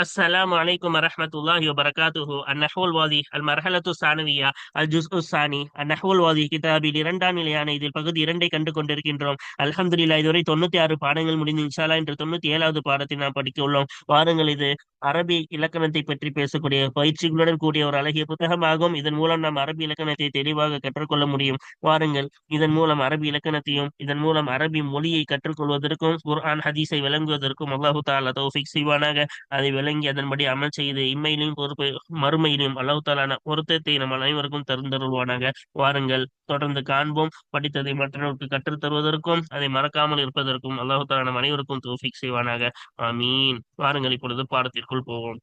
السلام عليكم ورحمة الله وبركاته. النحو الواضح المرحلة الثانوية الجزء الثاني النحو الواضح கிதாபில் இரண்டாம் நிலையான இதில் பகுதி இரண்டை கண்டு கொண்டிருக்கின்றோம். அல்ஹம்துலில்லாஹ் இதுவரை 96 பாடங்கள் முடிந்து இன்ஷா அல்லாஹ் இன்று 97வது பாடத்தை நாம் படிக்க உள்ளோம். வாருங்கள், இது அரபி இலக்கணத்தை பற்றி பேசக்கூடிய பயிற்சிகளுடன் கூடிய ஒரு அழகிய புத்தகமாகும். இதன் மூலம் நாம் அரபி இலக்கணத்தை தெளிவாக கற்றுக்கொள்ள முடியும். வாருங்கள், இதன் மூலம் அரபி இலக்கணத்தையும் இதன் மூலம் அரபி மொழியை கற்றுக்கொள்வதற்கும் குர்ஆன் ஹதீஸை விளங்குவதற்கும் அல்லாஹு தஆலா தௌஃபீக் செய்வானாக. அதை விளங்கி அதன்படி அமல் செய்து இம்மையிலும் பொறுப்பு மறுமையிலும் அல்லாஹ் தஆலா பொருத்தத்தை நம் அனைவருக்கும் தருந்தருள்வானாக. வாருங்கள், தொடர்ந்து காண்போம். படித்ததை மற்றவர்களுக்கு கற்றுத் தருவதற்கும் அதை மறக்காமல் இருப்பதற்கும் அல்லாஹ் தஆலா நம் அனைவருக்கும் தௌஃபீக் செய்வானாக. ஆமீன். வாருங்கள், இப்பொழுது பாடத்திற்குள் போவோம்.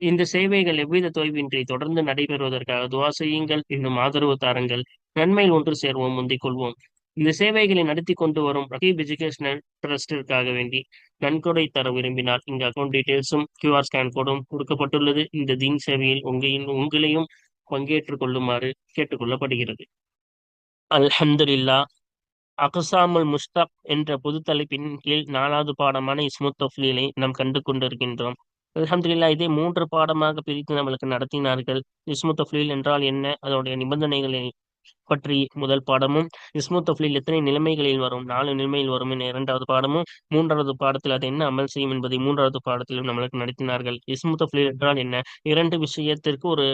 இந்த சேவைகள் எவ்வித தொய்வின்றி தொடர்ந்து நடைபெறுவதற்காக துவா செய்யுங்கள், இன்னும் ஆதரவு தாருங்கள். நன்மையில் ஒன்று சேர்வோம், முந்திக் கொள்வோம். இந்த சேவைகளை நடத்தி கொண்டு வரும் ரகீப் எஜுகேஷனல் ட்ரஸ்டிற்காக வேண்டி நன்கொடை தர விரும்பினால் இங்கு அக்கௌண்ட் டீடைல்ஸும் QR ஸ்கேன் கோடும் கொடுக்கப்பட்டுள்ளது. இந்த தீன் சேவையில் உங்களையும் பங்கேற்றுக் கொள்ளுமாறு கேட்டுக்கொள்ளப்படுகிறது. அல்ஹம்துலில்லாஹ். அக்ஸாமுல் முஸ்தக் என்ற பொது தலைப்பின் கீழ் 4வது பாடமான இஸ்முத் தஃலீலை நாம் கண்டு கொண்டிருக்கின்றோம். அல்ஹம்துலில்லாஹ், இதை 3 பாடமாக பிரித்து நம்மளுக்கு நடத்தினார்கள். இஸ்முத் தஃலீல் என்றால் என்ன, அதனுடைய நிபந்தனைகளை பற்றி முதல் பாடமும், இஸ்முத் தஃலீல் எத்தனை நிலைமைகளில் வரும், 4 நிலைமையில் வரும் என 2வது பாடமும், 3வது பாடத்தில் அது என்ன அமல் செய்யும் என்பதை 3வது பாடத்திலும் நம்மளுக்கு நடத்தினார்கள். இஸ்முத் தஃலீல் என்றால் என்ன? இரண்டு விஷயத்திற்கு ஒரு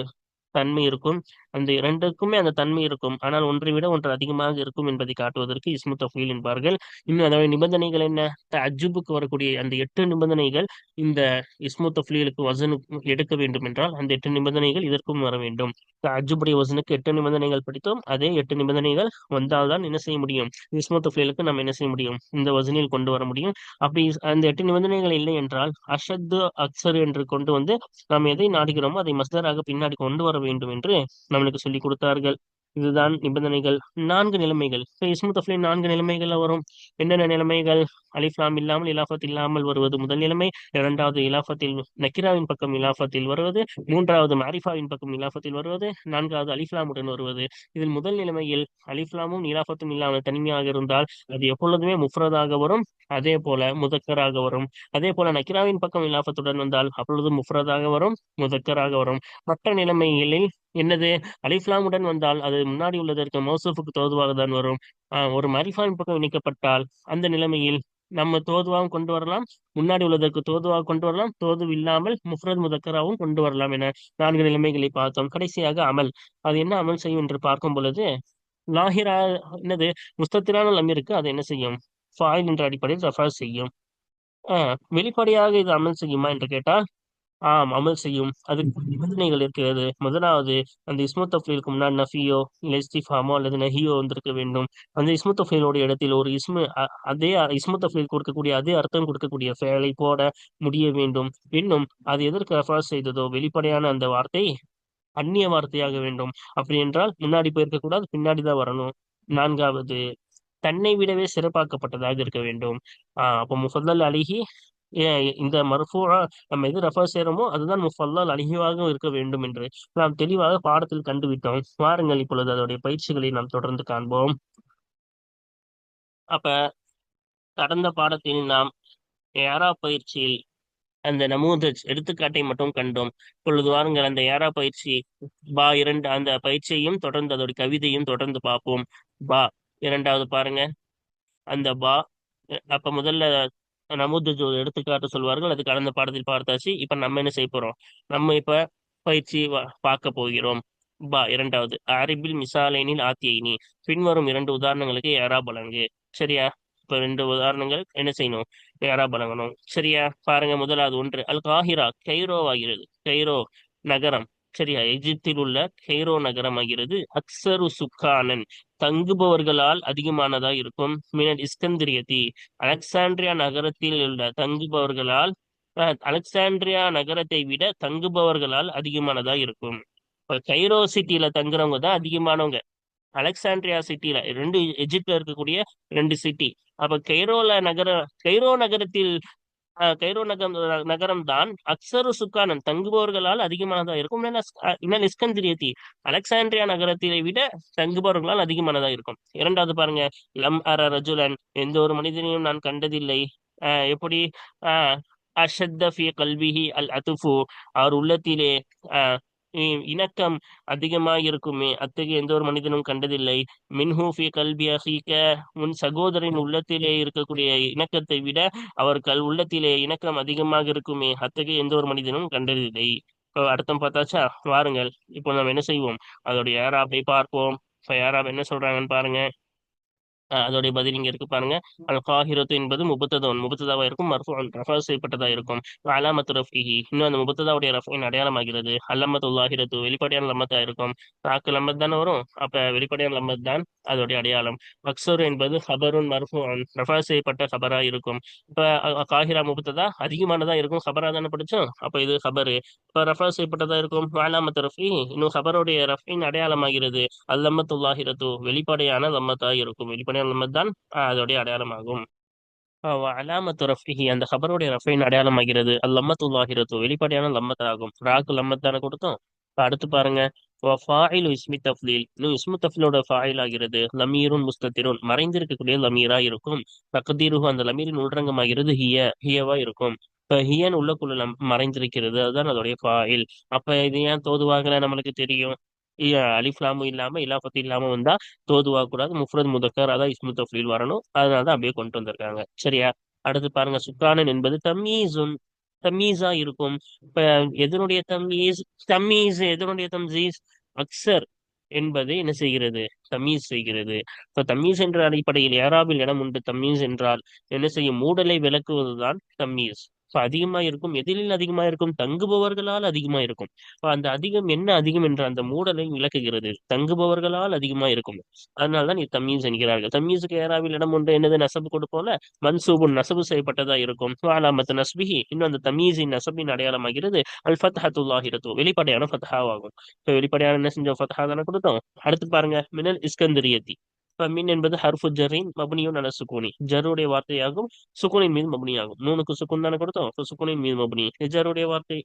தன்மை இருக்கும். அந்த இரண்டுக்குமே அந்த தன்மை இருக்கும். ஆனால் ஒன்றை விட ஒன்று அதிகமாக இருக்கும் என்பதை காட்டுவதற்கு இஸ்மு தஃபீல் என்பார்கள். இன்னும் அதோட நிபந்தனைகள் என்ன? தஅஜ்ஜுபுக்கு வரக்கூடிய அந்த 8 நிபந்தனைகள் இந்த இஸ்மு தஃலீலுக்கு வசனுக்கு எடுக்க வேண்டும் என்றால் அந்த 8 நிபந்தனைகள் இதற்கும் வர வேண்டும். தஅஜ்ஜுபுடைய வசனுக்கு 8 நிபந்தனைகள் படித்தோம். அதே 8 நிபந்தனைகள் வந்தால்தான் என்ன செய்ய முடியும்? இஸ்மு தஃலீலுக்கு நம்ம என்ன செய்ய முடியும்? இந்த வசனில் கொண்டு வர முடியும். அப்படி அந்த 8 நிபந்தனைகள் இல்லை என்றால் அஷத்து அக்ஸர் என்று கொண்டு வந்து நாம் எதை நாடுகிறோமோ அதை மஸ்தராக பின்னாடி கொண்டு வர வேண்டும் என்று நம்மளுக்கு சொல்லிக் கொடுத்தார்கள். இதுதான் நிபந்தனைகள். 4 நிலைமைகள். இஸ்மு தஃலீல் 4 நிலைமைகள்ல வரும். என்னென்ன நிலைமைகள்? அலிஃப் லாம் இல்லாமல் இலாஃபத் இல்லாமல் வருவது முதல் நிலைமை. 2வது இலாஃபத்தில் நக்கிராவின் பக்கம் இலாஃபத்தில் வருவது. 3வது மாரிஃபாவின் பக்கம் இலாஃபத்தில் வருவது. 4வது அலிஃப்லாமுடன் வருவது. இதில் முதல் நிலைமையில் அலிஃப்லாமும் இலாஃபத்தும் இல்லாமல் தனிமையாக இருந்தால் அது எப்பொழுதுமே முஃப்ரதாக வரும். அதே போல முதக்கராக வரும். அதே போல நக்கிராவின் பக்கம் இலாஃபத்துடன் வந்தால் அப்பொழுது முஃப்ரதாக வரும், முதக்கராக வரும். மற்ற நிலைமைகளில் என்னது? அலிஃப்லாமுடன் வந்தால் அது முன்னாடி உள்ளதற்கு மௌசூஃபுக்கு தோதுவாக தான் வரும். ஒரு மரிஃபாவின் பக்கம் இணைக்கப்பட்டால் அந்த நிலைமையில் நம்ம தோதுவாகவும் கொண்டு வரலாம், முன்னாடி உள்ளதற்கு தோதுவாக கொண்டு வரலாம், தோது இல்லாமல் முஃப்ரத் முதக்கராவும் கொண்டு வரலாம் என 4 நிலைமைகளை பார்த்தோம். கடைசியாக அமல். அது என்ன அமல் செய்யும் என்று பார்க்கும் பொழுது லாஹிரா என்னது? முஸ்தத்திரான லம்மிருக்கு அது என்ன செய்யும்? ஃபாயில் என்ற அடிப்படையில் ரஃபா செய்யும். வெளிப்படையாக இது அமல் செய்யுமா என்று கேட்டால் ஆம், அமல் செய்யும். அதுக்கு நிபந்தனைகள் இருக்கிறது. முதலாவது, அந்த இஸ்மு தஃலீலுக்கு முன்னாடி நஃபியோ இல்லை இஸ்திஃபாமோ அல்லது நஹியோ வந்திருக்க வேண்டும். அந்த இஸ்மு தஃலீலோட இடத்தில் ஒரு அதே இஸ்மு தஃலீல் கொடுக்கக்கூடிய அதே அர்த்தம் கொடுக்கக்கூடிய ஃபேலை போட முடிய வேண்டும். இன்னும் அது எதற்கு ரெஃபர் செய்ததோ வெளிப்படையான அந்த வார்த்தை அந்நிய வார்த்தையாக வேண்டும். அப்படி என்றால் முன்னாடி போயிருக்க கூடாது, பின்னாடி தான் வரணும். 4வது, தன்னை விடவே சிறப்பாக்கப்பட்டதாக இருக்க வேண்டும். அப்போ முஃபல்லல் அலிஹி, இந்த மர்ஃபூஆ நம்ம எது ரெஃபர் செய்யறோமோ அதுதான் முஃபல்லல் அலிஹிவாக இருக்க வேண்டும் என்று நாம் தெளிவாக பாடத்தில் கண்டுவிட்டோம். வாருங்கள், இப்பொழுது அதோடைய பயிற்சிகளை நாம் தொடர்ந்து காண்போம். அப்ப கடந்த பாடத்தில் நாம் ஏரா பயிற்சியில் அந்த நமூதஜ் எடுத்துக்காட்டை மட்டும் கண்டோம். இப்பொழுது வாருங்கள், அந்த ஏரா பயிற்சி பா 2 அந்த பயிற்சியையும் தொடர்ந்து அதோட கவிதையும் தொடர்ந்து பார்ப்போம். பா 2வது பாருங்க. அந்த பா அப்ப முதல்ல நமூதஜ் ஒரு எடுத்துக்காட்டு சொல்வார்கள். அது கடந்த பாடத்தில் பார்த்தாச்சு. இப்ப நம்ம என்ன செய்ய போறோம்? நம்ம இப்ப பயிற்சி பார்க்க போகிறோம். பா 2வது, அரபில் மிசாலைனில் ஆத்தியைனி. பின்வரும் 2 உதாரணங்களுக்கு ஏரா வழங்கு. சரியா? இப்ப 2 உதாரணங்கள் என்ன செய்யணும்? ஏரா வழங்கணும். சரியா? பாருங்க, முதலாவது ஒன்று, அல் காஹிரா கைரோ ஆகிறது. கைரோ நகரம், சரியா, எகிப்தில் உள்ள கைரோ நகரம் ஆகிறது. அக்சரு சுக்கானன் தங்குபவர்களால் அதிகமானதா இருக்கும். மினல் இஸ்கந்திரியதி அலெக்சாண்ட்ரியா நகரத்தில் உள்ள தங்குபவர்களால் அலெக்சாண்ட்ரியா நகரத்தை விட தங்குபவர்களால் அதிகமானதா இருக்கும். இப்ப கைரோ சிட்டியில தங்குறவங்க தான் அதிகமானவங்க. அலெக்சாண்ட்ரியா சிட்டில 2 எஜிப்ட்ல இருக்கக்கூடிய 2 சிட்டி. அப்ப கைரோ நகரத்தில் கைரோ நகரம் தான் அக்சரு சுக்கானன் தங்குபவர்களால் அதிகமானதா இருக்கும். இன்னல் இஸ்கந்திரியத்தி அலெக்சாண்ட்ரியா நகரத்தை விட தங்குபவர்களால் அதிகமானதா இருக்கும். 2வது பாருங்க, லம் அர ரஜுலன் எந்த ஒரு மனிதனையும் நான் கண்டதில்லை. எப்படி? ஆஹ் அஷத்த ஃபி கல்விஹி அல் அதுஃபு, அவர் உள்ளத்திலே அஹ், இணக்கம் அதிகமாக இருக்குமே, அத்தகைய எந்த ஒரு மனிதனும் கண்டதில்லை. மின்ஹு ஃபி கல்பி அஹீக, உன் சகோதரின் உள்ளத்திலே இருக்கக்கூடிய இணக்கத்தை விட அவர் உள்ளத்திலே இணக்கம் அதிகமாக இருக்குமே, அத்தகைய எந்த ஒரு மனிதனும் கண்டதில்லை. இப்போ அர்த்தம் பார்த்தாச்சா? வாருங்கள் இப்போ நம்ம என்ன செய்வோம், அதோடைய ஏராபை பார்ப்போம். இப்போ ஏராப் என்ன சொல்றாங்கன்னு பாருங்க. அதோடைய பதில் இங்க இருக்கு பாருங்க. அல் காஹிரத்து என்பது முபத்ததாவா இருக்கும், மர்ஃபூன் ரஃபா செய்யப்பட்டதா இருக்கும். அலாமத்து ரஃபிஹி, இன்னும் அந்த முபத்ததாவுடைய ரஃபின் அடையாளமாகிறது. அல்லமத்து லாஹிரத்து வெளிப்படையான லம்மத்தா இருக்கும். தாக்கு லம்மத் தானே வரும், அப்ப வெளிப்படையான லம்மத் தான் அதோடைய அடையாளம். அக்ஸரு என்பது ஹபருன் மர்ஃபூன் ரஃபா செய்யப்பட்ட ஹபரா இருக்கும். இப்ப காஹிரா முபத்ததா அதிகமானதா இருக்கும், ஹபரா தானே படிச்சோம், அப்ப இது ஹபரு. இப்ப ரஃபா செய்யப்பட்டதா இருக்கும். அலாமத்து ரஃபி, இன்னும் ஹபருடைய ரஃபின் அடையாளமாகிறது. அல்லம்மத்துல்லாஹிரத்து வெளிப்படையான லம்மத்தா இருக்கும், வெளிப்படையான லம்மத் தான் அதோடைய அடையாளமாகும். அலாமத்து ரஃபிஹி, அந்த ஹபருடைய ரஃபின் அடையாளமாகிறது. அல்லம்மத்துல்லாஹிரத்து வெளிப்படையான லம்மத் ஆகும். ராக்கு லம்மத் தானே கொடுத்தோம். இப்ப அடுத்து பாருங்க. ஃபாயிலு இஸ்மி தஃப்லீல், இன்னும் இஸ்மு தஃப்லோட ஃபாயில் ஆகிறது. லமீருன் முஸ்தத்திருன் மறைந்திருக்கக்கூடிய லமீரா இருக்கும். தக்தீருஹு, அந்த லமீரின் உள்ரங்கமாகிறது ஹியவா இருக்கும். இப்ப ஹியன் உள்ளக்குள்ள மறைந்திருக்கிறது, அதுதான் அதோடைய ஃபாயில். அப்ப இது ஏன் தோதுவாகல நம்மளுக்கு தெரியும். அலிஃப் லாமும் இல்லாம இலாஃபத்து இல்லாம வந்தா தோதுவா கூடாது, முஃப்ரத் முதக்கர் அதான் இஸ்மு தஃப்லீல் வரணும், அதனால தான் அப்படியே கொண்டு வந்திருக்காங்க. சரியா? அடுத்து பாருங்க. சுக்கானன் என்பது தம்மீசுன் தம்மீஸா இருக்கும். இப்ப எதனுடைய தம்மீஸ், எதனுடைய தம்சீஸ், அக்சர் என்பதை என்ன செய்கிறது, தமீஸ் செய்கிறது. இப்ப தம்மீஸ் என்ற அடிப்படையில் ஏராபில் இடம் உண்டு. தம்மீஸ் என்றால் என்ன செய்யும், மூடலை விளக்குவதுதான் தம்மீஸ். இப்ப அதிகமா இருக்கும், எதிரில் அதிகமா இருக்கும், தங்குபவர்களால் அதிகமா இருக்கும். இப்ப அந்த அதிகம் என்ன அதிகம் என்ற அந்த மூடலை விளக்குகிறது, தங்குபவர்களால் அதிகமா இருக்கும். அதனால்தான் இது தம்மீஸ் என்கிறார்கள். தம்மீஸுக்கு ஏராவில் இடம் உண்டு, என்னது நசபு கொடுப்போல, மன்சூபுன் நசபு செய்யப்பட்டதா இருக்கும். அலாமத்து நஸ்பிஹி, இன்னும் அந்த தமீஸின் நசபின் அடையாளமாகிறது. அல் ஃபத்ஹத்துல்லாஹிரத்து வெளிப்படையான ஃபத்ஹாவாகும். இப்ப வெளிப்படையான என்ன செஞ்சோம், ஃபத்ஹா தானே கொடுத்தோம். அடுத்து பாருங்க. மினல் இஸ்கந்தரியத்தி, இப்ப மின் என்பது ஹர்ஃபு ஜர்ரின் மப்னியுன் அல சுக்கூனி, ஜர்ருடைய வார்த்தையாகும், சுக்குனின் மீது மப்னியாகும். நூனுக்கு சுக்குன் தானே கொடுத்தோம், இப்ப சுக்குனின் மீது மப்னி, ஜர்ருடைய வார்த்தை.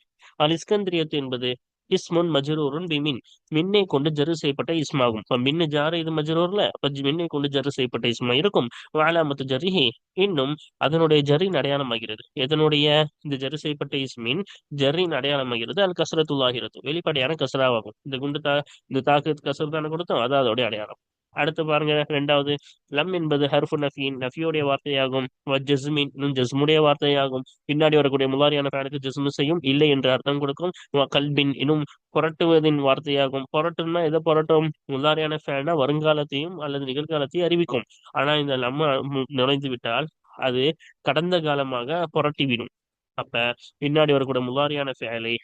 அல் இஸ்கந்திரியத்து என்பது இஸ்முன் மஜ்ரூருன் பிமின், மின்னை கொண்டு ஜரு செய்யப்பட்ட இஸ்மாகும். இப்ப மின்னு ஜாரு, இது மஜ்ரூர்ல, அப்ப மின்னை கொண்டு ஜரு செய்யப்பட்ட இஸ்மா இருக்கும். அலாமத்து ஜர்ரிஹி, இன்னும் அதனுடைய ஜர்ரின் அடையாளமாகிறது. எதனுடைய, இந்த ஜரு செய்யப்பட்ட இஸ்மின் ஜர்ரின் அடையாளமாகிறது. அல் கஸ்ரத்துல்லாஹிரத்து வெளிப்படையான கஸ்ராவாகும். இந்த குண்டு இந்த தாக்கு கஸ்ர் தானே கொடுத்தோம், அதான் அதோடைய அடையாளம். அடுத்து பாருங்க. ரெண்டாவது. லம் என்பது ஹர்ஃபு நஃபியின் நஃபியோடைய வார்த்தையாகும். ஜஸ்மின் இன்னும் ஜஸ்முடைய வார்த்தையாகும். பின்னாடி வரக்கூடிய முலாரியான ஃபேனுக்கு ஜஸ்மு செய்யும், இல்லை என்று அர்த்தம் கொடுக்கும். கல்பின் இன்னும் புரட்டுவதின் வார்த்தையாகும். புரட்டும்னா எதை புரட்டும், முலாரியான ஃபேனா வருங்காலத்தையும் அல்லது நிகழ்காலத்தையும் அறிவிக்கும். ஆனா இந்த நம்ம நுழைந்து விட்டால் அது கடந்த காலமாக புரட்டிவிடும். அப்ப பின்னாடி வரக்கூடிய முலாரியான ஃபேலை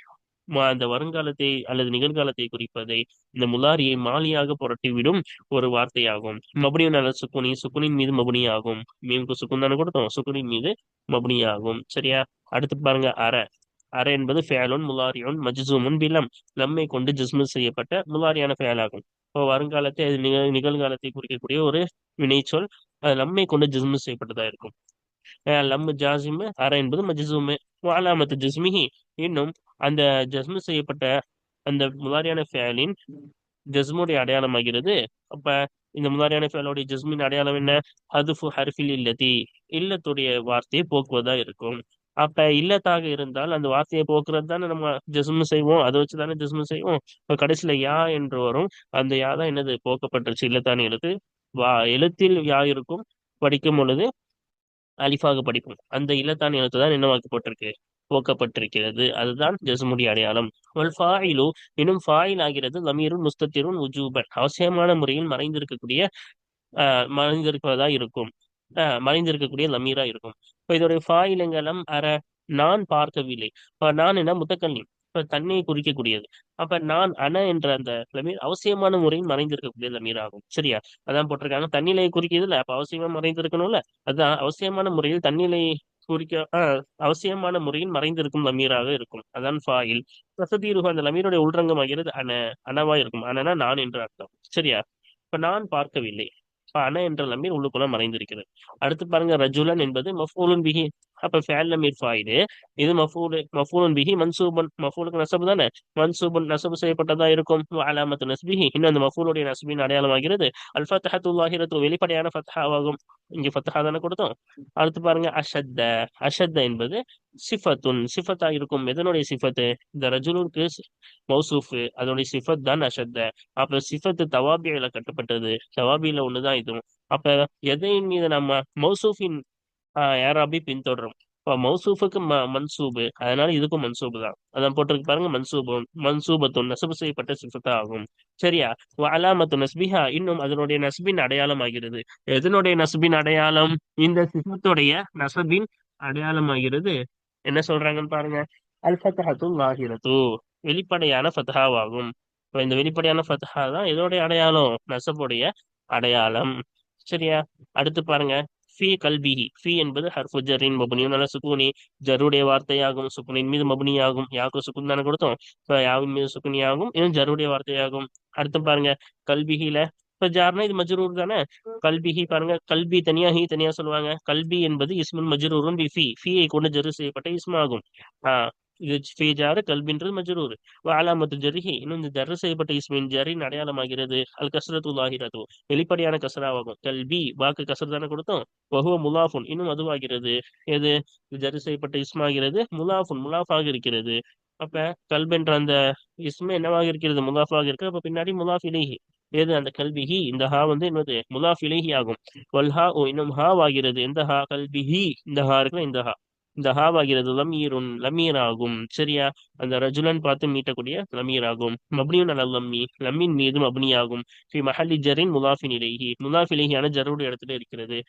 அந்த வருங்காலத்தை அல்லது நிகழ்காலத்தை குறிப்பதை இந்த முலாரியை மாலியாக புரட்டிவிடும் ஒரு வார்த்தையாகும். மபுனியும் நல்ல சுக்குனி, சுக்குனின் மீது மபுனியாகும். மீமுக்கு சுக்குன் தானே கொடுத்தோம், சுக்குனின் மீது மபுனியாகும். சரியா? அடுத்து பாருங்க. அர என்பது ஃபேலுன் முலாரியுன் மஜ்சூமுன் பிலம், லம்மை கொண்டு ஜிஸ்மு செய்யப்பட்ட முலாரியான ஃபேலாகும். இப்போ வருங்காலத்தை அது நிகழ்காலத்தை குறிக்கக்கூடிய ஒரு வினைச்சொல், அது லம்மை கொண்டு ஜிஸ்மு செய்யப்பட்டதா இருக்கும். லம்மு ஜாசிமு, அர என்பது மஜ்சூமு. அலாமத்து ஜஸ்மிஹி, இன்னும் அந்த ஜஸ்மு செய்யப்பட்ட அந்த முதாரியான ஃபேலின் ஜஸ்முடைய அடையாளமாகிறது. அப்ப இந்த முதாரியான ஃபேலோடைய ஜஸ்மின் அடையாளம் என்ன, ஹதுஃபு ஹர்ஃபில் இல்லதி, இல்லத்துடைய வார்த்தையை போக்குவதா இருக்கும். அப்ப இல்லத்தாக இருந்தால் அந்த வார்த்தையை போக்குறது தானே நம்ம ஜஸ்மு செய்வோம், அதை வச்சு தானே ஜஸ்மு செய்வோம். இப்ப கடைசியில யா என்று வரும், அந்த யா தான் என்னது, போக்கப்பட்டுருச்சு, இல்லத்தான எழுத்து. எழுத்தில் யா இருக்கும், படிக்கும் பொழுது அலிஃபாக படிப்போம். அந்த இல்லத்தான் எழுத்து தான் என்னவாக்கப்பட்டிருக்கு, போக்கப்பட்டிருக்கிறது. அதுதான் ஜஸ்முடைய அடையாளம். வல் ஃபாயிலு, இன்னும் ஃபாயில் ஆகிறது லமீருன் முஸ்தத்திருன் உஜூபன், அவசியமான முறையில் மறைந்திருக்கிறதா இருக்கும். மறைந்திருக்கக்கூடிய லமீரா இருக்கும். இப்ப இதோடைய ஃபாயிலங்களும் நான் பார்க்கவில்லை. இப்ப நான் என்ன, முத்தக்கல்லி, இப்ப தன்மையை குறிக்கக்கூடியது. அப்ப நான் என்ற அந்த லமீர் அவசியமான முறையில் மறைந்திருக்கக்கூடிய லமீர் ஆகும். சரியா? அதான் போட்டிருக்காங்க, தன்னிலை குறிக்கிறது இல்ல, அப்ப அவசியமா மறைந்திருக்கணும்ல. அதான் அவசியமான முறையில் தன்னிலை குறிக்க அவசியமான முறையில் மறைந்திருக்கும் லமீராக இருக்கும். அதான் ஃபாயில். வசதீருக, அந்த லமீருடைய உள்ரங்கம் ஆகிறது அனவா இருக்கும். அனனா நான் என்று அர்த்தம். சரியா? இப்ப நான் பார்க்கவில்லை, இப்ப அன என்ற லமீர் உள்ளுக்குள்ள மறைந்திருக்கிறது. அடுத்து பாருங்க. ரஜுலன் என்பது மஃபூலுன் பிஹி, அப்ப ஃபஅல் லமீர் ஃபாயிலு, இது மஃபூலுன் பிஹி மன்சூபன், மஃபூலுக்கு நஸப் தானே, மன்சூபன் நஸப் செய்யப்பட்டதா இருக்கும். அலாமத்து நஸ்பிஹி, இன்னும் அந்த மஃபூலுடைய நஸ்பின் அடையாளமாகிறது அல் ஃபத்ஹத்து லாஹிரத்து, வெளிப்படையான ஃபத்ஹாவாகும். இங்க ஃபத்ஹா தானே கொடுத்தோம். அடுத்து பாருங்க அஷத்த. அஷத்த என்பது சிஃபத்துன், சிஃபத்தா இருக்கும். எதனுடைய சிஃபத்து? இந்த ரஜுலுக்கு மௌசூஃப், அதனுடைய சிஃபத் தான் அஷத்த. அப்ப சிஃபத்து தவாபியில கட்டப்பட்டது, தவாபியில ஒண்ணுதான் இதுவும். அப்ப எதையின் மீது நம்ம மௌசூஃபின் யாராபி பின்தொடரும். இப்போ மௌசூஃபுக்கு மன்சூபு, அதனால இதுக்கும் மன்சூபு தான். அதான் போட்டிருக்கு பாருங்க, மன்சூபும் மன்சூபத்துன் நசபு செய்யப்பட்ட சிஃபத்தா ஆகும். சரியா? அலாமத்து நஸ்பிஹா, இன்னும் அதனுடைய நஸ்பின் அடையாளம் ஆகிறது. எதனுடைய நஸ்பின் அடையாளம்? இந்த சிஃபத்துடைய நசபின் அடையாளம் ஆகிறது. என்ன சொல்றாங்கன்னு பாருங்க, அல் ஃபத்ஹத்து லாஹிரத்து, வெளிப்படையான ஃபத்ஹாவாகும். இப்போ இந்த வெளிப்படையான ஃபத்ஹா தான் இதோடைய அடையாளம், நசபுடைய அடையாளம். சரியா? அடுத்து பாருங்க, ஃபி கல்பிஹி. ஃபி என்பது ஹர்ஃபு ஜர்ரின் மப்னியுன் அலா சுக்கூனி, ஜருடைய வார்த்தையாகும், சுக்குனின் மீது மப்னியாகும். யாக்கு சுக்குன் தானே கொடுத்தோம், இப்போ யாவின் மீது சுக்குனியாகும், இன்னும் ஜருடைய வார்த்தையாகும். அடுத்து பாருங்க கல்பிஹில, இப்ப ஜார்னா இது மஜ்ரூர் தானே. கல்பிஹி பாருங்க, கல்பி தனியா ஹி தனியா சொல்லுவாங்க. கல்பி என்பது இஸ்முன் மஜ்ரூரும் பி ஃபி, ஃபீயை கொண்டு ஜரு செய்யப்பட்ட இஸ்மாகும். ஆஹ் இது ஃபி ஜாரு, கல்பின்றது மஜ்ரூர். அலாமத்து ஜர்ஹி, இன்னும் இந்த ஜர்ரு செய்யப்பட்ட இஸ்மின் ஜரின் அடையாளமாகிறது அல் கஸ்ரத்து லாஹிரத்து, வெளிப்படையான கஸ்ராவாகும். கல்பி வாக்கு கஸ்ர் தானே கொடுத்தோம். வஹுவ முலாஃபுன், இன்னும் அதுவாகிறது. எது? ஜர்ரு செய்யப்பட்ட இஸ்மாகிறது, முலாஃபுன் முலாஃபாக இருக்கிறது. அப்ப கல்ப் என்ற அந்த இஸ்ம என்னவாக இருக்கிறது? முலாஃபாக இருக்கு. அப்ப பின்னாடி முலாஃப் இலைஹி, எது? அந்த கல்பிஹி, இந்த ஹா வந்து என்னது? முலாஃப் இலைஹி ஆகும். வல்ஹா ஓ, இன்னும் ஹா ஆகிறது. எந்த ஹா? கல்பிஹி, இந்த ஹா இருக்குல்ல, இந்த ஹா, இந்த ஹாவாகிறது லமீருன், லமீர் ஆகும். சரியா? அந்த ரஜுலன் பார்த்து மீட்டக்கூடிய லமீர் ஆகும். மப்னியுன் அலல் லம்மி, லம்மின் மீது மப்னியாகும். ஃபி மஹல்லி ஜரின் முலாஃபின் இலைஹி, முலாஃப் இலைஹியான ஜருடைய இடத்துல இருக்கிறது.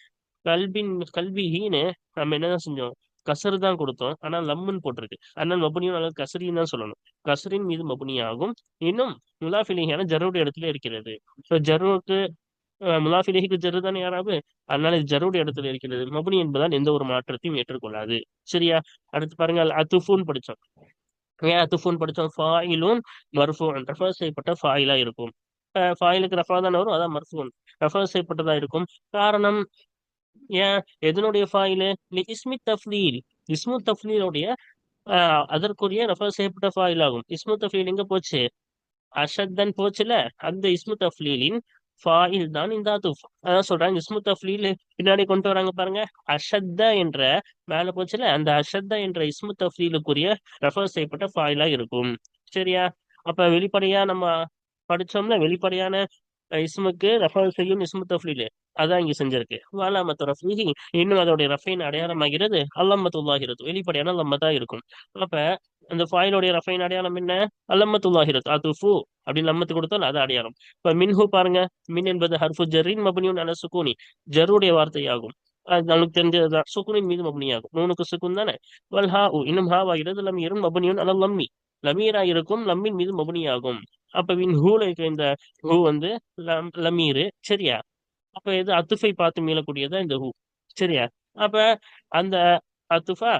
கல்பின் கல்பிஹின்னு நம்ம என்னதான் செஞ்சோம்? கசரு தான் கொடுத்தோம், ஆனா லம்முன்னு போட்டிருக்கு. அதனால மபுனியும் அல்லது கசரின்னு தான் சொல்லணும். கசரின் மீது மபுனியாகும். இன்னும் முலாஃபிலிஹியான ஜருடைய இடத்துல இருக்கிறது. ஸோ ஜருவுக்கு முலாஃபிலிஹிக்கு ஜரு தானே யாராவது, அதனால இது ஜருடைய இடத்துல இருக்கிறது. மபுனி என்பதால் எந்த ஒரு மாற்றத்தையும் ஏற்றுக்கொள்ளாது. சரியா? அடுத்து பாருங்க, அத்துஃபூன் படிச்சோம். ஏன் அத்துஃபூன் படிச்சோம்? ஃபாயிலுன் மர்ஃபூன், ரெஃபர் செய்யப்பட்ட ஃபாயிலா இருக்கும். ஃபாயிலுக்கு ரஃபா தானே வரும், அதான் மர்ஃபூன், ரெஃபர் செய்யப்பட்டதா இருக்கும். காரணம் ஏன்? எதனுடைய ஃபாயிலு? இஸ்மி தஃப்லீல், இஸ்மு தஃப்லீலுடைய அதற்குரிய ரெஃபர் செய்யப்பட்ட ஃபாயில் ஆகும். இஸ்மு தஃப்லீல் எங்க போச்சு? அஷத்தன் போச்சுல, அந்த இஸ்மு தஃப்லீலின் ஃபாயில் தான் இந்த அதுஃப். அதான் சொல்றாங்க, இஸ்மு தஃப்லீல் பின்னாடி கொண்டு வராங்க பாருங்க, அஷத்த என்ற மேல போச்சுல, அந்த அஷத்த என்ற இஸ்மு தஃப்லீலுக்குரிய ரெஃபர் செய்யப்பட்ட ஃபாயிலா இருக்கும். சரியா? அப்ப வெளிப்படையா நம்ம படிச்சோம்ல, வெளிப்படையான இஸ்முக்கு ரெஃபர் செய்யும் இஸ்மு தஃப்லீல், அதான் இங்க செஞ்சிருக்கு. அலாமத்து ரஃபீஹி, இன்னும் அதோடைய ரஃபைன் அடையாளமாகிறது அல்லம்மத்துல்லாஹிரத்து, வெளிப்படையான லம்மத்தா இருக்கும். அப்ப அந்த ஃபாயிலுடைய ரஃபைன் அடையாளம் என்ன? அல்லம்மத்துல்லாஹிரத்து, அதுஃபு அப்படின்னு லம்மத்து கொடுத்தால் அது அடையாளம். இப்ப மின்ஹு பாருங்க, மின் என்பது ஹர்ஃபு ஜர்ரின் மப்னியுன் அலா சுக்கூனி, ஜருடைய வார்த்தையாகும். அது நமக்கு தெரிஞ்சதுதான், சுக்குனின் மீது மப்னியாகும். நூனுக்கு சுக்குன் தானே. வல் ஹா, இன்னும் ஹா ஆகிறது லமீரும் மப்னியுன் அலல் லம்மி, லமீரா இருக்கும், லம்மின் மீது மப்னியாகும். அப்ப மின் ஹூல இருக்க இந்த ஹூ வந்து லமீரு. சரியா? அப்ப இது அத்துஃபை பார்த்து மீளக்கூடியதா இந்த ஹூ. சரியா? அப்ப அந்த அத்துஃபா,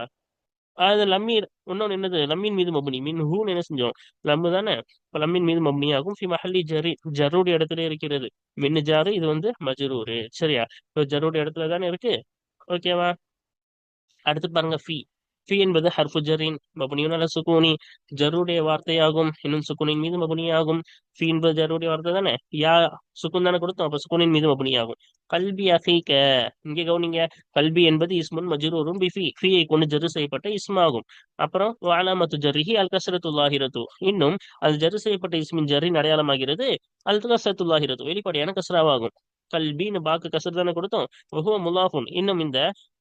அது லம்மீர், இன்னொன்னு என்னது? லம்மின் மீது மப்னி. மின் ஹூன்னு என்ன செஞ்சோம்? லம்மு தானே. இப்ப லம்மின் மீது மப்னி ஆகும். ஃபி மஹல்லி ஜரி, ஜருடைய இடத்துல இருக்கிறது. மின் ஜாரு, இது வந்து மஜ்ரூரு. சரியா? இப்போ ஜருடைய இடத்துல தானே இருக்கு. ஓகேவா? அடுத்து பாருங்க, ஃபி. ஃபி என்பது ஹர்ஃபு ஜரின் மபுனியுன் அலா சுக்கூனி, ஜருடைய வார்த்தையாகும், இன்னும் சுக்குனின் மீது மபுனியாகும். ஃபி என்பது ஜருடைய வார்த்தை தானே. யா சுக்குன் தானே கொடுத்தோம், அப்ப சுக்குனின் மீது மபுனியாகும். கல்பி அஃபீக, இங்க கவனிங்க, கல்பி என்பது இஸ்முன் மஜ்ரூரும் பி ஃபி, ஃபீயை கொண்டு ஜரு செய்யப்பட்ட இஸ்மாகும். அப்புறம் அலாமத்து ஜர்ரிஹி அல் கஸ்ரத்து லாஹிரத்து, இன்னும் அது ஜரு செய்யப்பட்ட இஸ்மின் ஜர்ரின் அடையாளமாகிறது அல் கஸ்ரத்து லாஹிரத்து, வெளிப்படையான கஸ்ராவாகும். கல்பின்னு பாக்கு கசர் தானே கொடுத்தோம். வஹுவ முலாஃபுன், இன்னும் இந்த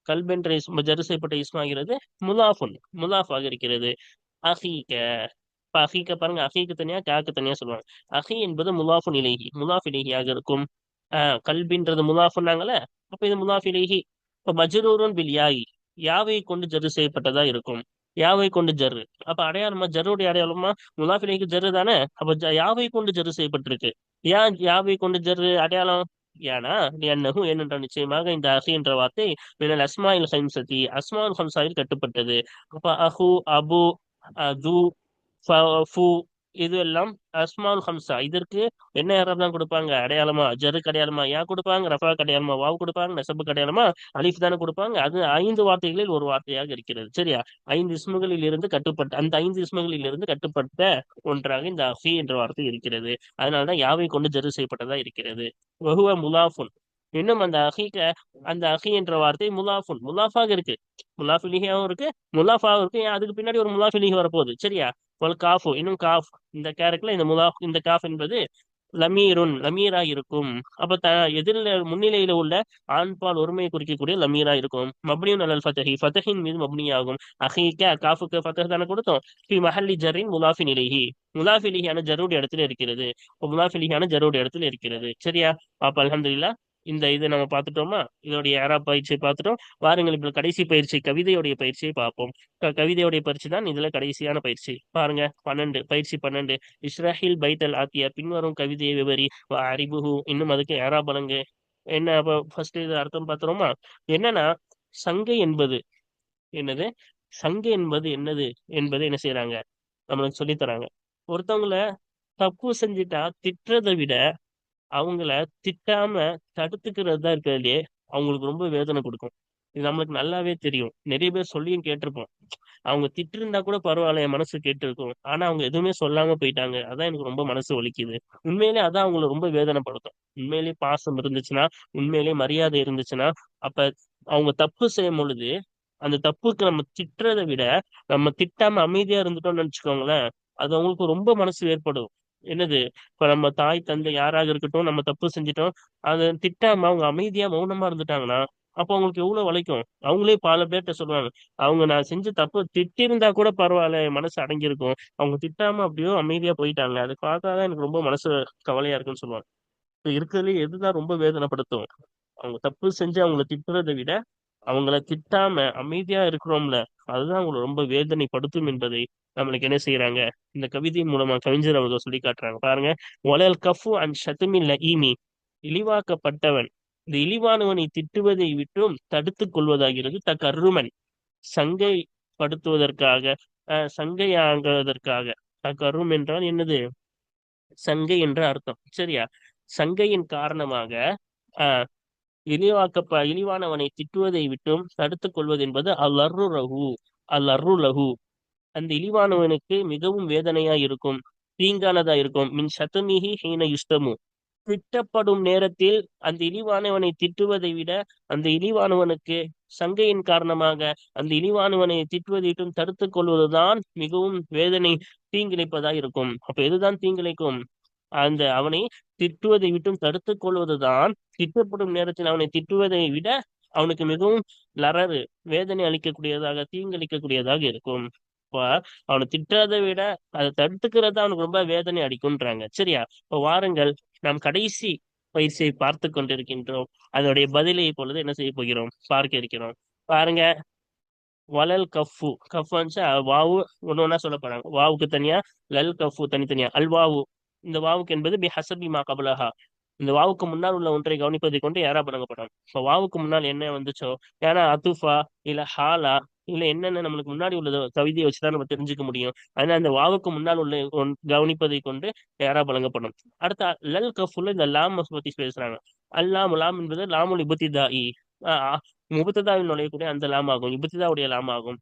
கல்ப் என்ற ஜரு செய்யப்பட்ட இஸ்மாகிறது முலாஃபுன், முலாஃபாக இருக்கிறது. அஹீக, இப்ப அஹீக பாருங்க, அஹீக்கு தனியா காக்கு தனியா சொல்லுவாங்க. அஹி என்பது முலாஃபுன் இலைஹி, முலாஃப் இலைஹியாக இருக்கும். கல்பின்றது முலாஃபுன்னாங்கல்ல, அப்ப இது முலாஃப் இலைஹி. இப்ப மஜ்ரூருன் பில் யாயி, யாவை கொண்டு ஜரு செய்யப்பட்டதா இருக்கும். யாவை கொண்டு ஜர்ரு, அப்ப அடையாளமா, ஜர்ருடைய அடையாளமா முலாஃப் இலைஹிக்கு ஜர்ரு தானே. அப்ப யாவை கொண்டு ஜரு செய்யப்பட்டிருக்கு. ஏன் யாவை கொண்டு ஜர்ரு அடையாளம்? ஏன்னா லிஅன்னஹு, ஏனென்றால் நிச்சயமாக இந்த அஹி என்ற வார்த்தை மினல் அஸ்மாஇல் ஹம்சதி, அஸ்மாஉல் ஹம்சாவில் கட்டுப்பட்டது. அப்ப அஹு, அபு, அது, ஃபு, இதுவெல்லாம் அஸ்மால் ஹம்சா. இதற்கு என்ன யாராவது தான் கொடுப்பாங்க? அடையாளமா? ஜருக்கு அடையாளமா யா கொடுப்பாங்க, ரஃபா அடையாளமா வாவ் கொடுப்பாங்க, நெசபு அடையாளமா அலிஃப் தானே கொடுப்பாங்க. அது 5 வார்த்தைகளில் ஒரு வார்த்தையாக இருக்கிறது. சரியா? 5 இஸ்முகளில் இருந்து கட்டுப்பட்ட அந்த 5 இஸ்முகளில் இருந்து கட்டுப்பட்ட ஒன்றாக இந்த அஃபி என்ற வார்த்தை இருக்கிறது. அதனாலதான் யாவை கொண்டு ஜரு செய்யப்பட்டதா இருக்கிறது. வஹுவ முலாஃபுன். இன்னும் அந்த அஹி என்ற வார்த்தை முலாஃபுன் முலாஃபாக இருக்கு. முலாஃபிலியாவும் இருக்கு, முலாஃபாவும் இருக்கு. ஏன் அதுக்கு பின்னாடி ஒரு முலாஃபிலிஹி வரப்போகுது. சரியா? ஒரு காஃபு, இன்னும் காஃப். இந்த கேரக்டர்ல இந்த காஃப் என்பது லமீருன் லமீரா இருக்கும். அப்ப எதிரில் முன்னிலையில உள்ள ஆண்பால் ஒருமையை குறிக்கக்கூடிய லமீரா இருக்கும். மப்னியுன் அலல் ஃபதஹி, ஃபதஹின் மீது மப்னியாகும். அஹீக்க காஃபுக்கு ஃபதஹ் தானே கொடுத்தோம். ஃபி மஹல்லி ஜர்ரின் முலாஃபின் இலைஹி. முலாஃபிலிஹியான ஜருடைய இடத்துல இருக்கிறது. முலாஃபிலிஹியான ஜருடைய இடத்துல இருக்கிறது. சரியா? அப்ப அல்ஹம்துலில்லாஹ் இந்த இது நம்ம பார்த்துட்டோமா? இதோடைய ஏராப் பயிற்சியை பார்த்துட்டோம். வாருங்கள் இப்ப கடைசி பயிற்சி கவிதையுடைய பயிற்சியை பார்ப்போம். கவிதையுடைய பயிற்சி தான் இதுல கடைசியான பயிற்சி. பாருங்க 12 பயிற்சி 12. இஸ்ராஹில் பைத்தல் ஆத்தியா. பின்வரும் கவிதையை விவரி. அறிபுகு. இன்னும் அதுக்கு ஏரா பலங்க என்ன? அப்ப ஃபர்ஸ்ட் இது அர்த்தம் பார்த்துறோமா? என்னன்னா, சங்கை என்பது என்னது? சங்கை என்பது என்னது என்பதை என்ன செய்யறாங்க? நம்மளுக்கு சொல்லித் தராங்க. ஒருத்தவங்கள தப்பு செஞ்சுட்டா திட்டுறதை விட அவங்கள திட்டாம தடுத்துக்கிறது தான் இருக்கிறதுலயே அவங்களுக்கு ரொம்ப வேதனை கொடுக்கும். இது நம்மளுக்கு நல்லாவே தெரியும். நிறைய பேர் சொல்லியும் கேட்டிருப்போம். அவங்க திட்டிருந்தா கூட பரவாயில்ல, என் மனசு கேட்டிருக்கும். ஆனா அவங்க எதுவுமே சொல்லாம போயிட்டாங்க. அதான் எனக்கு ரொம்ப மனசு வலிக்குது. உண்மையிலே அதான் அவங்கள ரொம்ப வேதனைப்படுத்தும். உண்மையிலேயே பாசம் இருந்துச்சுன்னா, உண்மையிலேயே மரியாதை இருந்துச்சுன்னா, அப்ப அவங்க தப்பு செய்யும் பொழுது அந்த தப்புக்கு நம்ம திட்டுறதை விட நம்ம திட்டாம அமைதியா இருந்துட்டோம்னு நினைச்சுக்கோங்களேன், அது அவங்களுக்கு ரொம்ப மனசு ஏற்படும். என்னது? இப்ப நம்ம தாய் தந்தை யாராக இருக்கட்டும், நம்ம தப்பு செஞ்சிட்டோம், அதை திட்டாம அவங்க அமைதியா மௌனமா இருந்துட்டாங்கன்னா அப்ப அவங்களுக்கு எவ்வளவு வலிக்கும். அவங்களே பல பேர்ட்ட சொல்லுவாங்க, அவங்க நான் செஞ்ச தப்பு திட்டிருந்தா கூட பரவாயில்ல, என் மனசு அடங்கியிருக்கும். அவங்க திட்டாம அப்படியோ அமைதியா போயிட்டாங்க. அது பார்த்தாதான் எனக்கு ரொம்ப மனசு கவலையா இருக்குன்னு சொல்லுவாங்க. இப்ப இருக்கிறதுலயே எதுதான் ரொம்ப வேதனைப்படுத்தும்? அவங்க தப்பு செஞ்சு அவங்கள திட்டுறதை விட அவங்கள திட்டாம அமைதியா இருக்கிறோம்ல, அதுதான் அவங்களை ரொம்ப வேதனைப்படுத்தும் என்பதை நம்மளுக்கு என்ன செய்யறாங்க? இந்த கவிதையின் மூலமா கவிஞர் அவர்கள் சொல்லி காட்டுறாங்க. பாருங்க. ஒலல் கஃபு அன் ஷத்துமில் ஈமி. இழிவாக்கப்பட்டவன் இந்த இழிவானவனை திட்டுவதை விட்டும் தடுத்துக் கொள்வதாகிறது தக்கருமன். சங்கை படுத்துவதற்காக, சங்கையாகுவதற்காக. தக்கரும் என்றால் என்னது? சங்கை என்ற அர்த்தம். சரியா? சங்கையின் காரணமாக ஆஹ் இழிவானவனை திட்டுவதை விட்டும் தடுத்துக் கொள்வது என்பது அல் அர்ரு லஹு. அந்த இழிவானவனுக்கு மிகவும் வேதனையா இருக்கும், தீங்கானதா இருக்கும். மின் சத்துமிஹி ஹீன யுஸ்தமு. திட்டப்படும் நேரத்தில் அந்த இழிவானவனை திட்டுவதை விட அந்த இழிவானவனுக்கு சங்கையின் காரணமாக அந்த இழிவானவனை திட்டுவதை விட்டும் தடுத்துக் கொள்வதுதான் மிகவும் வேதனை தீங்கிழைப்பதா இருக்கும். அப்ப எதுதான் தீங்கிழைக்கும்? அந்த அவனை திட்டுவதை விட்டும் தடுத்துக் கொள்வதுதான். திட்டப்படும் நேரத்தில் அவனை திட்டுவதை விட அவனுக்கு மிகவும் லரரு வேதனை அளிக்கக்கூடியதாக, தீங்கிழைக்கக்கூடியதாக இருக்கும். இப்ப அவனை திட்டுறதை விட அதை தடுத்துக்கிறது அவனுக்கு ரொம்ப வேதனை அளிக்கும்ன்றாங்க. சரியா? இப்ப வாருங்கள் நாம் கடைசி பயிற்சியை பார்த்து கொண்டிருக்கின்றோம். அதனுடைய பதிலை இப்பொழுது என்ன செய்ய போகிறோம்? பார்க்க இருக்கிறோம். பாருங்க. வலல் கஃபு. கஃப் வந்துச்சு வாவு ஒண்ணு ஒண்ணா சொல்ல போறாங்க. வாவுக்கு தனியா, லல் கஃபு தனித்தனியா. அல் வாவு. இந்த வாவுக்கு என்பது பி ஹசபி மா கபலஹா. இந்த வாவுக்கு முன்னால் உள்ள ஒன்றை கவனிப்பதை கொண்டு யாரா வழங்கப்படும். இப்ப வாவுக்கு முன்னால் என்ன வந்துச்சோ, ஏன்னா அதுஃபா இல்ல ஹாலா இல்ல என்னென்ன நம்மளுக்கு முன்னாடி உள்ள கவிதையை வச்சுதான் நம்ம தெரிஞ்சுக்க முடியும். அதனால அந்த வாவுக்கு முன்னால் உள்ள கவனிப்பதை கொண்டு யாரா வழங்கப்படும். அடுத்த லல் கஃபுல இந்த லாம் பத்தி பேசுறாங்க. அல்லாம் லாம் என்பது லாமுல் இபுத்திதாயி. முபத்ததாவில் நுழையக்கூடிய அந்த லாம் ஆகும். இபுத்திதாவுடைய லாம் ஆகும்.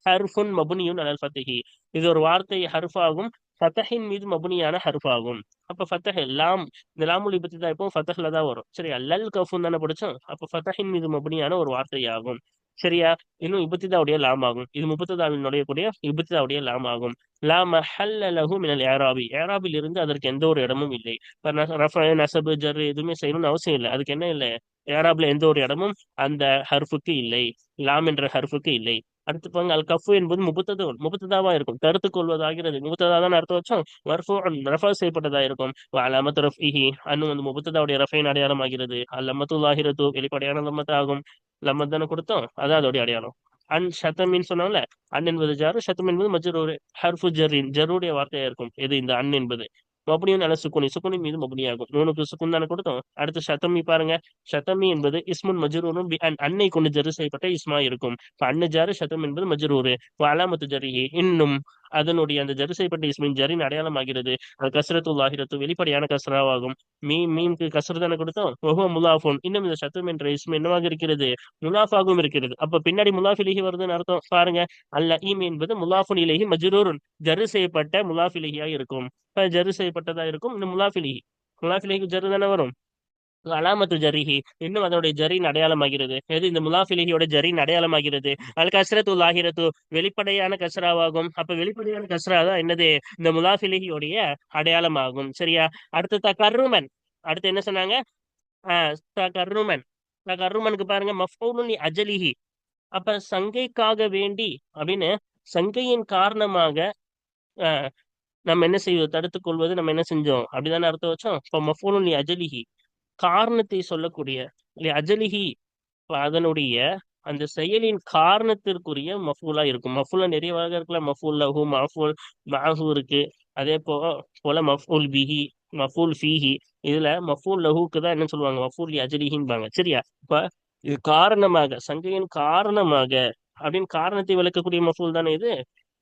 ஹர்ஃபுன் மபுனியுன் அலல் ஃபத்ஹி. இது ஒரு வார்த்தை ஹர்ஃப் ஆகும். ஃபத்தஹின் மீது மபுனியான ஹர்ஃப் ஆகும். அப்ப ஃபத்தஹ் லாம், இந்த லாமுல் இபுத்திதா இப்போ ஃபத்தஹ்ல தான் வரும். சரியா? லல் கஃபுன் தானே படிச்சோம். அப்ப ஃபத்தஹின் மீது மபுனியான ஒரு வார்த்தை ஆகும். சரியா? இன்னும் இபுத்திதாவுடைய லாம் ஆகும். இது முபத்ததாவில் நுழையக்கூடிய இபுத்திதாவுடைய லாம் ஆகும். லா மஹல்ல லஹு மினல் இஅராபி. இஅராபில் இருந்து அதற்கு எந்த ஒரு இடமும் இல்லை. இப்ப ரஃபா நஸபு ஜர் எதுவுமே செய்யணும்னு அவசியம் இல்லை. அதுக்கு என்ன இல்லை? இஅராப்ல எந்த ஒரு இடமும் அந்த ஹர்ஃபுக்கு இல்லை. லாம் என்ற ஹர்ஃபுக்கு இல்லை. அடுத்து பாருங்க. அல் கஃபு என்பது முபத்ததாவா இருக்கும், தடுத்துக் கொள்வதாகிறது. முபத்ததா தான் அர்த்தம் வச்சோம். மர்ஃபூஅன் ரஃபா செய்யப்பட்டதா இருக்கும். அலமத்து ரஃபிஹி. அன்னு வந்து முபத்ததாவுடைய ரஃபைன் அடையாளம் ஆகிறது. அல் லம்மத்து லாஹிரத்து வெளிப்படையான லம்மத் ஆகும். லம்மத் தானே கொடுத்தோம், அதான் அதோடைய அடையாளம். அன் ஷத்தமின்னு சொன்னால, அன் என்பது ஜாரு, ஷத்தம் என்பது மஜ்ரூர். ஹர்ஃபு ஜர்ரின் ஜருடைய வார்த்தையா இருக்கும். இது இந்த அன் என்பது மபுனியும் நல்ல சுக்குனி, சுக்குனி மீது மபுனியாகும். நூனுக்கு சுக்குன் தானே கொடுத்தோம். அடுத்து ஷத்தமி பாருங்க. ஷத்தமி என்பது இஸ்முன் மஜ்ரூரும் அன்னை கொண்டு ஜரு செய்யப்பட்ட இஸ்மா இருக்கும். இப்ப அன்னு ஜாரு ஷத்தம் என்பது மஜ்ரூரு. அலாமத்து ஜரிஹி. இன்னும் அதனுடைய அந்த ஜரு செய்யப்பட்ட இஸ்மின் ஜரின் அடையாளமாகிறது. அது கஸ்ரத்துல் லாஹிரத்து வெளிப்படையான கஸ்ராவாகும். மீம்க்கு கஸ்ரு தானே கொடுத்தோம். ஒஹுவ முலாஃபுன் இன்னும் இந்த ஷத்ம் என்ற இஸ்ம் என்னவாக இருக்கிறது, முலாஃபாகவும் இருக்கிறது. அப்ப பின்னாடி முலாஃப் இலைஹி வருதுன்னு அர்த்தம் பாருங்க. அல்ல ஈம் என்பது முலாஃபுன் இலைஹி மஜ்ரூருன் ஜரு செய்யப்பட்ட முலாஃப் இலைஹியா இருக்கும். ஜரு செய்யப்பட்டதா இருக்கும். இந்த முலாஃப் இலைஹி முலாஃப் இலைஹிக்கு ஜரு தானே வரும். அலாமத்து ஜரிஹி இன்னும் அதனுடைய ஜரின் அடையாளமாகிறது. எது இந்த முலாஃபிலிஹியோட ஜரின் அடையாளமாகிறது. அல் கஸ்ரத்து லாஹிரத்து வெளிப்படையான கஸ்ராவாகும். அப்ப வெளிப்படையான கஸ்ரா தான் என்னது, இந்த முலாஃபிலிஹியோடைய அடையாளமாகும். சரியா? அடுத்து தகர்ருமன். அடுத்து என்ன சொன்னாங்க? தகர்ருமன். தகர்ருமனுக்கு பாருங்க மஃபூலுன் லி அஜலிஹி. அப்ப சங்கைக்காக வேண்டி அப்படின்னு சங்கையின் காரணமாக அஹ், நம்ம என்ன செய்வது, தடுத்துக் கொள்வது, நம்ம என்ன செஞ்சோம் அப்படிதானே அர்த்தம் வச்சோம். இப்ப மஃபூலுன் லி அஜலிஹி காரணத்தை சொல்லக்கூடிய அஜலிஹி அதனுடைய அந்த செயலின் காரணத்திற்குரிய மஃபூலா இருக்கும். மஃபூலா நிறைய வகை இருக்குல்ல. மஃபூல் லஹு, மஃபூல் மஹு இருக்கு. அதே போல மஃபூல் பிஹி, மஃபூல் ஃபீஹி. இதுல மஃபூல் லஹுக்கு தான் என்ன சொல்லுவாங்க, மஃபூல் அஜலிஹின்பாங்க. சரியா? இப்ப இது காரணமாக சங்கையின் காரணமாக அப்படின்னு காரணத்தை விளக்கக்கூடிய மஃபூல் தானே இது.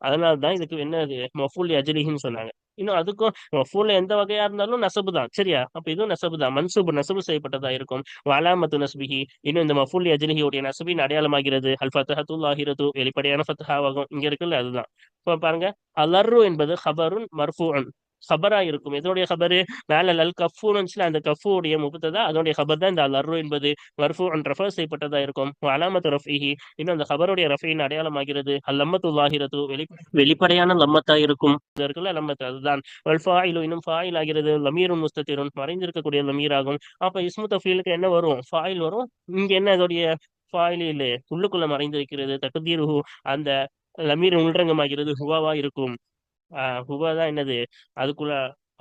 அதனாலதான் இதுக்கு என்னது மஃபூல் அஜலிஹின்னு சொன்னாங்க. இன்னும் அதுக்கும் மஃபூல்ல எந்த வகையா இருந்தாலும் நசபு தான். சரியா? அப்ப இதுவும் நசபு தான். நசபு செய்யப்பட்டதா இருக்கும். வலாமத்து நஸ்பிஹி இன்னும் இந்த மஃபூல் அஜலிஹியோடைய நசபின் அடையாளமாகிறது. அல் ஃபத்ஹத்துல் லாஹிரத்து வெளிப்படையான ஃபத்ஹாவாகும். இங்க இருக்குல்ல அதுதான். இப்ப பாருங்க, அலர்ரு என்பது ஹபருன் மர்ஃபூஅன் ஹபரா இருக்கும். எதனுடைய ஹபரு, மேல அல் கஃபூன்னு அந்த கஃபூடைய முபத்ததா அதனுடைய ஹபர் தான் இந்த அலர்ரு என்பது. மர்ஃபூஅன் ரஃபா செய்யப்பட்டதா இருக்கும். அலாமத்து ரஃபிஹி இன்னும் அந்த ஹபருடைய ரஃபின் அடையாளமாகிறது. அல் லம்மத்து லாஹிரத்து வெளிப்படையான லம்மத்தா இருக்கும். இருக்குல்ல லம்மத் அதுதான். வல் ஃபாயிலு இன்னும் ஃபாயில் ஆகிறது. லமீருன் முஸ்தத்திருன் மறைந்திருக்கக்கூடிய லமீர் ஆகும். அப்ப இஸ்மு தஃபீலுக்கு என்ன வரும், ஃபாயில் வரும். இங்க என்ன அதோடைய ஃபாயில் இல்ல உள்ளுக்குள்ள மறைந்திருக்கிறது. தக்தீருஹு அந்த லமீர் உள்ரங்கமாகிறது ஹுவாவா இருக்கும். ஹுவா தான் என்னது, அதுக்குள்ள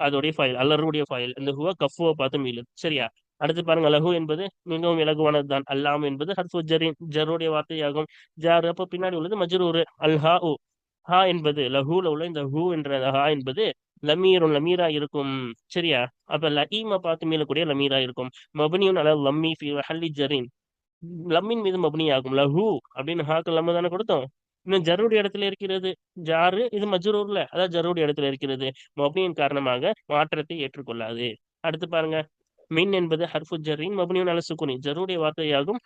அதோடைய ஃபைல் அல்லருடைய ஃபைல். இந்த ஹுவா கஃபுவை பார்த்து மீளுது. சரியா? அடுத்து பாருங்க, லஹு என்பது மிகவும் இலகுவானது தான். அல்லாம் என்பது ஹர்ஃபு ஜரின் ஜருடைய வார்த்தையாகும். ஜார் அப்ப பின்னாடி உள்ளது மஜ்ரூர். அல் ஹா உ ஹா என்பது லஹூல உள்ள இந்த ஹூ என்ற ஹா என்பது லமீரும் லமீரா இருக்கும். சரியா? அப்ப லஈம பார்த்து மீளக்கூடிய லமீரா இருக்கும். மபனியுன் அல லம்மி ஃபி மஹல்லி ஜரின் லம்மின் மீது மபனி ஆகும். லஹு அப்படின்னு ஹாக்கு லம்ம தானே கொடுத்தோம். இன்னும் ஜருடைய இடத்துல இருக்கிறது. ஜாரு இது மஜ்ரூர்ல அதாவது ஜருடைய இடத்துல இருக்கிறது. மபனியின் காரணமாக மாற்றத்தை ஏற்றுக்கொள்ளாது. அடுத்து பாருங்க, மின் என்பது ஹர்ஃபு ஜர்ரின் மபனியுன் அல சுக்குனி ஜருடைய வார்த்தையாகும்.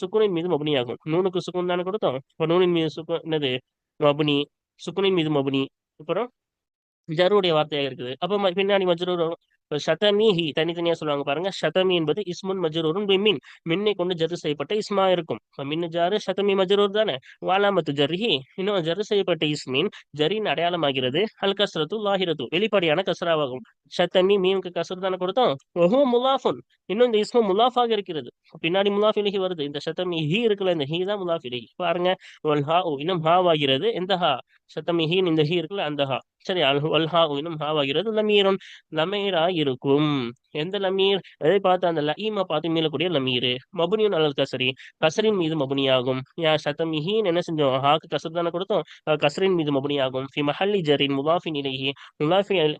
சுக்குனின் மீது மபனியாகும். நூனுக்கு சுக்குன் தானே கொடுத்தோம். இப்ப நூனின் மீது சுக்கு என்னது மபனி, சுக்குனின் மீது மபனி. அப்புறம் ஜருடைய வார்த்தையாக இருக்குது. அப்ப பின்னாடி மஜ்ரூர் வரும். இப்ப ஷதமீஹி தனித்தனியா சொல்லுவாங்க பாருங்க. ஷதமி என்பது இஸ்முன் மஜ்ரூரும் மின் மின்னை கொண்டு ஜரு செய்யப்பட்ட இஸ்மா இருக்கும். இப்ப மின்னு ஜாரு ஷதமி மஜ்ரூர் தானே. வாலாமத்து ஜர்ஹி இன்னும் ஜரு செய்யப்பட்ட இஸ்மின் ஜரின் அடையாளமாகிறது. அல் கஸ்ரத்து லாஹிரத்து வெளிப்படையான கஸ்ராவாகும். ஷதமி மீனுக்கு கஸ்ரு தானே கொடுத்தோம். ஒஹு முலாஃபுன் இன்னும் இந்த இஸ்மு முலாஃபாக இருக்கிறது. பின்னாடி முலாஃப் இலைஹி வருது. இந்த ஷதமி ஹி இருக்குல்ல, இந்த ஹி தான் முலாஃப் இலைஹி. பாருங்க, வல் ஹா இன்னும் ஹாவாகிறது. எந்த ஹா, ஷதமி ஹீன் இந்த ஹி இருக்குல்ல அந்த ஹா. சரி, அல்ஹா இன்னும் ஹாவாகிறது. லமீரும் லமீரா இருக்கும். எந்த லமீர், எதை பார்த்து, அந்த லஈமா பார்த்து மீளக்கூடிய லமீரு. மபுனியுன் அலல் கசரி கசரின் மீது மபுனியாகும். யா சதமிஹீன் என்ன செஞ்சோம், ஹாக்கு கசர் தானே கொடுத்தோம். கசரின் மீது மபுனியாகும். ஃபி மஹல்லி ஜரின் முலாஃபின் இலைஹி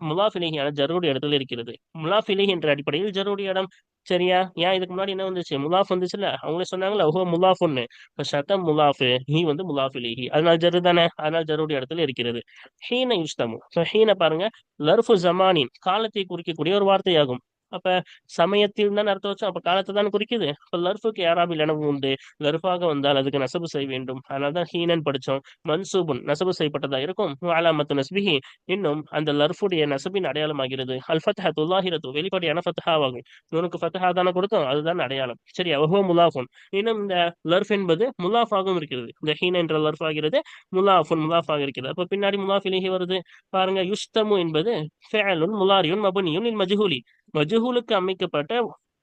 முலாஃபிலேஹியான ஜருடைய இடத்துல இருக்கிறது. முலாஃபிலேஹி என்ற அடிப்படையில் ஜருடைய இடம். சரியா? ஏன் இதுக்கு முன்னாடி என்ன வந்துச்சு, முலாஃப் வந்துச்சுல்ல. அவங்களே சொன்னாங்களா ஓஹோ முலாஃபுன்னு. இப்ப சதம் முலாஃபு ஹீ வந்து முலாஃபிலேஹி அதனால ஜரு தானே, அதனால ஜருடைய இடத்துல இருக்கிறது. ஹீன யுஸ்தமு ஹீன பாருங்க லர்ஃபு ஜமானின் காலத்தை குறிக்கக்கூடிய ஒரு வார்த்தையாகும். அப்ப சமயத்தில் தான் அர்த்தம் வச்சோம். அப்ப காலத்தை தான் குறிக்குது. இப்ப லர்ஃபுக்கு யாராபில் எனவும் உண்டு. லர்ஃபாக வந்தால் அதுக்கு நசபு செய்ய வேண்டும். அதனாலதான் ஹீனன் படிச்சோம். மன்சூபுன் நசபு செய்யப்பட்டதா இருக்கும். அலாமத்து நஸ்பிஹி இன்னும் அந்த லர்ஃபுடைய நசபின் அடையாளமாகிறது. அல் ஃபத்ஹத்து லாஹிரத்து வெளிப்படையான ஃபத்ஹாவாகும். இவனுக்கு ஃபத்ஹா தானே கொடுத்தோம், அதுதான் அடையாளம். சரியா? வஹுவ முலாஃபுன் இன்னும் இந்த லர்ஃப் என்பது முலாஃபாகவும் இருக்கிறது. இந்த ஹீன என்ற லர்ஃப் ஆகிறது முலாஃபுன் முலாஃபாக இருக்கிறது. அப்ப பின்னாடி முலாஃப் இலைஹி வருது. பாருங்க, யுஸ்தமு என்பது ஃபஅலுன் முலாரியுன் மபனியுன் லில் மஜ்ஹூலி மஜ்ஹூலுக்கு அமைக்கப்பட்ட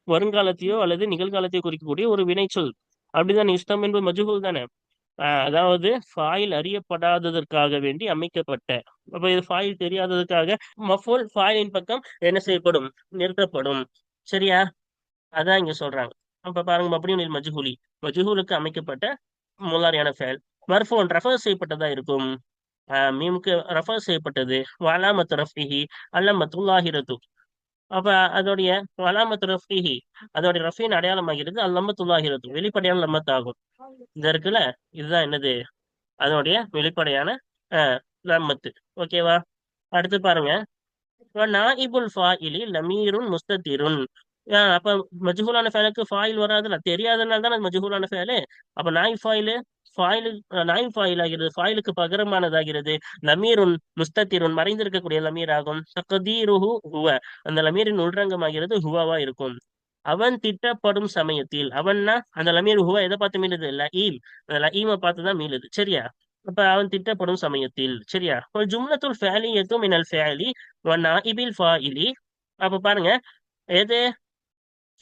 வருங்காலத்தையோ அல்லது நிகழ்காலத்தையோ குறிக்கக்கூடிய ஒரு வினைச்சொல். அப்படிதான் யுஸ்தம் என்பது மஜ்ஹூல் தானே. அதாவது ஃபாயில் அறியப்படாததற்காக வேண்டி அமைக்கப்பட்ட. அப்ப இது ஃபாயில் தெரியாததற்காக மஃபூல் ஃபாயிலின் பக்கம் என்ன செய்யப்படும், நிறுத்தப்படும். சரியா? அதான் இங்க சொல்றாங்க. அப்ப பாருங்க, மப்னியுன் லில் மஜ்ஹூலி மஜ்ஹூலுக்கு அமைக்கப்பட்ட முலாரியான ஃபேல். மர்ஃபூன் ரஃபா செய்யப்பட்டதா இருக்கும். மீமுக்கு ரஃபா செய்யப்பட்டது. வலாமத்து ரஃபிஹி அல்லமத்து லாஹிரத்து. அப்ப அதோடைய வலாமத்து ரஃபிஹி அதோடைய ரஃபின் அடையாளமாகிறது. அல்லமத்து லாஹிரத்து வெளிப்படையான லம்மத் ஆகும். இது இருக்குல்ல, இதுதான் என்னது அதனுடைய வெளிப்படையான லம்மத்து. ஓகேவா? அடுத்து பாருங்க. நாயிபுல் ஃபாயிலி லமீருன் முஸ்தத்திருன். அப்ப மஜ்ஹூலான ஃபேலுக்கு ஃபாயில் வராதுல்ல, தெரியாதனால தான் அது மஜ்ஹூலான ஃபேலு. அப்ப நாயிப் ஃபாயிலு ஃபாயிலு நாயிப் ஃபாயில் ஆகிறது, ஃபாயிலுக்கு பகரமானதாகிறது. லமீருன் முஸ்தத்திருன் மறைந்திருக்கக்கூடிய லமீர் ஆகும். தக்தீருஹு ஹுவ, அந்த லமீரின் உள்ரங்கமாகிறது ஹுவவா இருக்கும். அவன் திட்டப்படும் சமயத்தில், அவன்னா அந்த லமீர் ஹுவ எதை பார்த்து மீளுது? லஈம். அந்த லஈமை பார்த்து தான் மீளுது. சரியா? அப்ப அவன் திட்டப்படும் சமயத்தில். சரியா? ஒரு ஜும்லத்துல் ஃபஅலியத்து மினல் ஃபஅலி வ நாயிபில் ஃபாயிலி. அப்ப பாருங்க, எது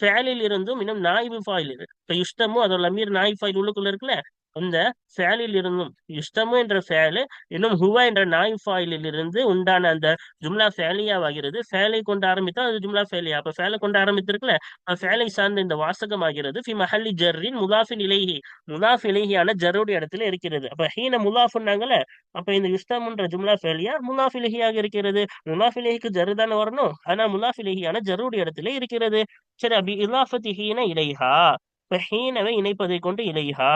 ஃபேலில் இருந்தும் இன்னும் நாயிபு ஃபாயில் இப்ப யுஷ்டமும் அதோட லமீர் நாயிப் ஃபாயில் உள்ளுக்குள்ள இருக்குல்ல, அந்த ஃபேலில் இருந்தும் யுஷ்டமு என்ற ஃபேலு இன்னும் ஹுவா என்ற நாயிப் ஃபாயிலில் இருந்து உண்டான அந்த ஜும்லா ஃபேலியாவாகிறது. ஃபேலை கொண்டு ஆரம்பித்தா அது ஜும்லா ஃபேலியா. அப்ப ஃபேலை கொண்டு ஆரம்பித்திருக்குல்ல, ஃபேலை சார்ந்த இந்த வாசகமாகிறது ஃபி மஹல்லி ஜர்ரின் முதாஃபின் இலைஹி, முதாஃப் இலைஹியான ஜர்ருடைய இடத்துல இருக்கிறது. அப்ப ஹீன முதாஃப்னாங்கல்ல, அப்ப இந்த யுஷ்டம்ன்ற ஜும்லா ஃபேலியா முதாஃப் இலைஹியாக இருக்கிறது. முதாஃப் இலைஹிக்கு ஜர்ரு தானே வரணும், ஆனா முதாஃப் இலைஹியான ஜர்ருடைய இடத்துல இருக்கிறது. சரி, அப்படி இலாஃபத்தி ஹீன இலைஹா, இப்ப ஹீனவை இணைப்பதை கொண்டு இலைஹா,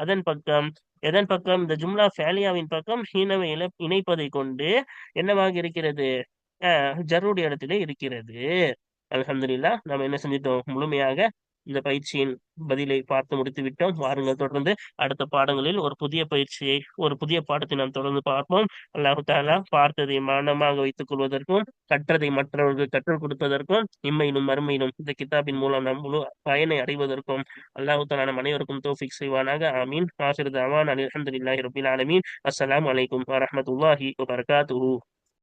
அதன் பக்கம். எதன் பக்கம்? இந்த ஜும்லா ஃபேலியாவின் பக்கம் ஹீனவை இணைப்பதை கொண்டு என்னவாக இருக்கிறது? ஜர்ருடைய இடத்திலே இருக்கிறது. அல்ஹம்துலில்லாஹ், நம்ம என்ன செஞ்சிட்டோம்? முழுமையாக இந்த பயிற்சியின் பதிலை பார்த்து முடித்து விட்டோம். வாருங்கள், தொடர்ந்து அடுத்த பாடங்களில் ஒரு புதிய பயிற்சியை, ஒரு புதிய பாடத்தை நாம் தொடர்ந்து பார்ப்போம். அல்லாஹு தாலா பார்த்ததை மனமாக வைத்துக் கொள்வதற்கும், கற்றதை மற்றவர்கள் கற்றுக் கொடுப்பதற்கும், இம்மையிலும் மறுமையிலும் இந்த கிதாபின் மூலம் நாம் முழு பயனை அடைவதற்கும் அல்லாஹு தாலா நம் அனைவருக்கும் தௌஃபீக் செய்வானாக. ஆமீன். ஆசிர் தவானா அல்ஹம்துலில்லாஹி ரப்பில் ஆலமீன். அஸ்ஸலாமு அலைக்கும் வரஹ்மத்துல்லாஹி வபரகாத்துஹு.